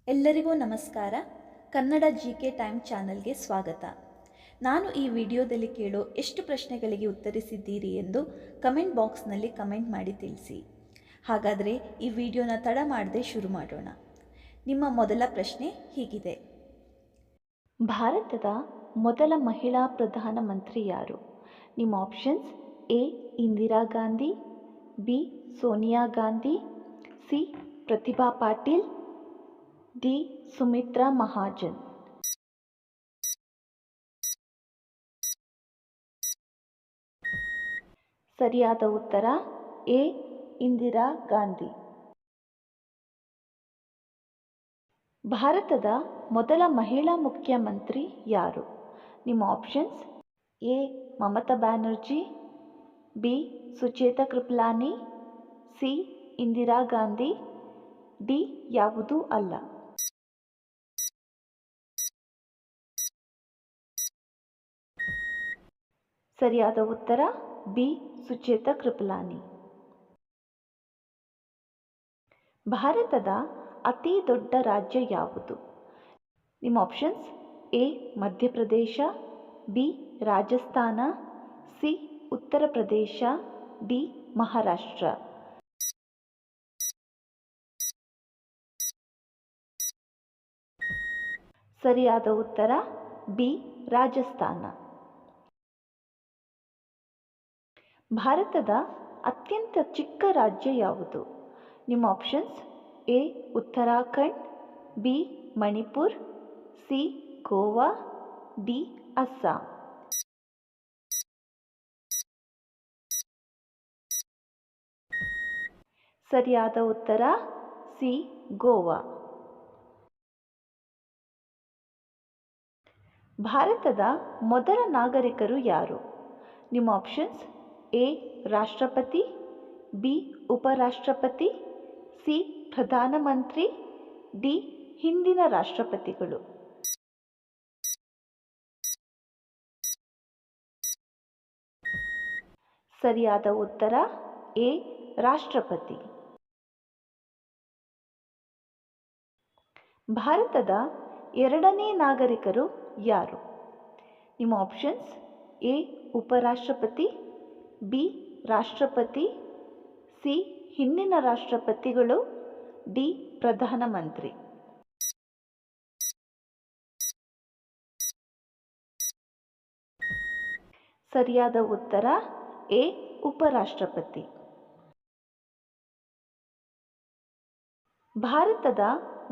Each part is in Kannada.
ಎಲ್ಲರಿಗೂ ನಮಸ್ಕಾರ. ಕನ್ನಡ GK ಟೈಮ್ ಚಾನಲ್ಗೆ ಸ್ವಾಗತ. ನಾನು ಈ ವಿಡಿಯೋದಲ್ಲಿ ಕೇಳೋ ಎಷ್ಟು ಪ್ರಶ್ನೆಗಳಿಗೆ ಉತ್ತರಿಸಿದ್ದೀರಿ ಎಂದು ಕಮೆಂಟ್ ಬಾಕ್ಸ್ನಲ್ಲಿ ಕಮೆಂಟ್ ಮಾಡಿ ತಿಳಿಸಿ. ಹಾಗಾದರೆ ಈ ವಿಡಿಯೋನ ತಡ ಮಾಡದೆ ಶುರು ಮಾಡೋಣ. ನಿಮ್ಮ ಮೊದಲ ಪ್ರಶ್ನೆ ಹೀಗಿದೆ: ಭಾರತದ ಮೊದಲ ಮಹಿಳಾ ಪ್ರಧಾನಮಂತ್ರಿ ಯಾರು? ನಿಮ್ಮ options: A Indira Gandhi, B Sonia Gandhi, C Pratibha Patil, D Sumitra Mahajan. ಸರಿಯಾದ ಉತ್ತರ ಎ ಇಂದಿರಾ ಗಾಂಧಿ. ಭಾರತದ ಮೊದಲ ಮಹಿಳಾ ಮುಖ್ಯಮಂತ್ರಿ ಯಾರು? ನಿಮ್ಮ options: A Mamata Banerjee, B Sucheta Kripalani, C Indira Gandhi, D ಯಾವುದೂ ಅಲ್ಲ. ಸರಿಯಾದ ಉತ್ತರ ಬಿ ಸುಚೇತಾ ಕೃಪಲಾನಿ. ಭಾರತದ ಅತಿ ದೊಡ್ಡ ರಾಜ್ಯ ಯಾವುದು? ನಿಮ್ಮ options: A Madhya Pradesh, B Rajasthan, C Uttar Pradesh, D Maharashtra. ಸರಿಯಾದ ಉತ್ತರ ಬಿ ರಾಜಸ್ಥಾನ. ಭಾರತದ ಅತ್ಯಂತ ಚಿಕ್ಕ ರಾಜ್ಯ ಯಾವುದು? ನಿಮ್ಮ options: A Uttarakhand, B Manipur, C Goa, D Assam. ಸರಿಯಾದ ಉತ್ತರ ಸಿ ಗೋವಾ. ಭಾರತದ ಮೊದಲ ನಾಗರಿಕರು ಯಾರು? ನಿಮ್ಮ ಆಪ್ಷನ್ಸ್: ಎ ರಾಷ್ಟ್ರಪತಿ, ಬಿ ಉಪರಾಷ್ಟ್ರಪತಿ, ಸಿ ಪ್ರಧಾನಮಂತ್ರಿ, ಡಿ ಹಿಂದಿನ ರಾಷ್ಟ್ರಪತಿಗಳು. ಸರಿಯಾದ ಉತ್ತರ ಎ ರಾಷ್ಟ್ರಪತಿ. ಭಾರತದ ಎರಡನೇ ನಾಗರಿಕರು ಯಾರು? ನಿಮ್ಮ ಆಪ್ಷನ್ಸ್: ಎ ಉಪರಾಷ್ಟ್ರಪತಿ, ಬಿ ರಾಷ್ಟ್ರಪತಿ, ಸಿ ಹಿಂದಿನ ರಾಷ್ಟ್ರಪತಿಗಳು, ಡಿ ಪ್ರಧಾನಮಂತ್ರಿ. ಸರಿಯಾದ ಉತ್ತರ ಎ ಉಪರಾಷ್ಟ್ರಪತಿ. ಭಾರತದ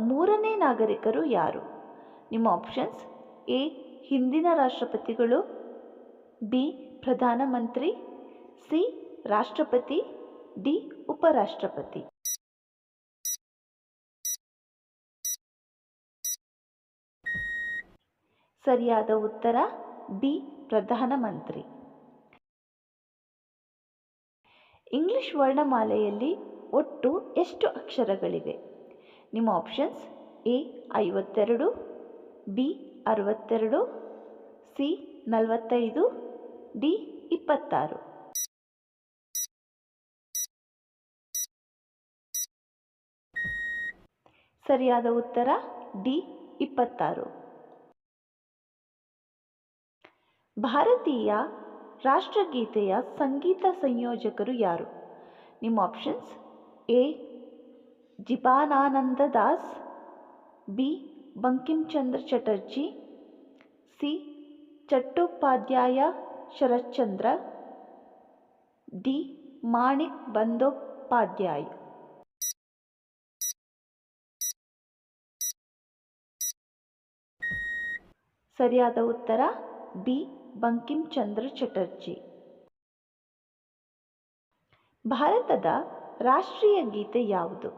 ಮೂರನೇ ನಾಗರಿಕರು ಯಾರು? ನಿಮ್ಮ ಆಪ್ಷನ್ಸ್: ಎ ಹಿಂದಿನ ರಾಷ್ಟ್ರಪತಿಗಳು, ಬಿ ಪ್ರಧಾನಮಂತ್ರಿ, ಸಿ ರಾಷ್ಟ್ರಪತಿ, ಡಿ ಉಪರಾಷ್ಟ್ರಪತಿ. ಸರಿಯಾದ ಉತ್ತರ ಬಿ ಪ್ರಧಾನಮಂತ್ರಿ. ಇಂಗ್ಲಿಷ್ ವರ್ಣಮಾಲೆಯಲ್ಲಿ ಒಟ್ಟು ಎಷ್ಟು ಅಕ್ಷರಗಳಿವೆ? ನಿಮ್ಮ options: A 52, B 62, C 45, D 26. ಸರಿಯಾದ ಉತ್ತರ ಡಿ 26. ಭಾರತೀಯ ರಾಷ್ಟ್ರಗೀತೆಯ ಸಂಗೀತ ಸಂಯೋಜಕರು ಯಾರು? ನಿಮ್ಮ options: A Jibanananda Das, B Bankimchandra Chatterjee, C Chattopadhyay Sharatchandra, D Manik Bandopadhyay. ಸರಿಯಾದ ಉತ್ತರ ಬಿ ಬಂಕಿಂಚಂದ್ರ ಚಟರ್ಜಿ. ಭಾರತದ ರಾಷ್ಟ್ರೀಯ ಗೀತೆ ಯಾವುದು?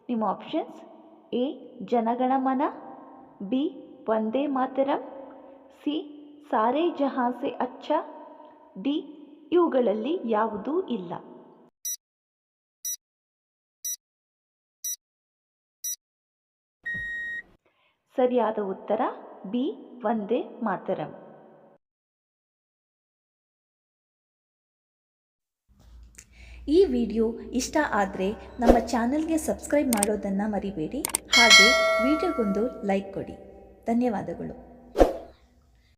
ನಿಮ್ಮ options: A Jana Gana Mana, B Vande Mataram, C ಸಾರೇ ಜಹಾಂ ಸೆ ಅಚ್ಚಾ, ಡಿ ಇವುಗಳಲ್ಲಿ ಯಾವುದೂ ಇಲ್ಲ. ಸರಿಯಾದ ಉತ್ತರ ಬಿ ವಂದೇ ಮಾತರಂ. ಈ ವಿಡಿಯೋ ಇಷ್ಟ ಆದರೆ ನಮ್ಮ ಚಾನಲ್ಗೆ ಸಬ್ಸ್ಕ್ರೈಬ್ ಮಾಡೋದನ್ನು ಮರಿಬೇಡಿ. ಹಾಗೆ ವಿಡಿಯೋಗೊಂದು ಲೈಕ್ ಕೊಡಿ. ಧನ್ಯವಾದಗಳು.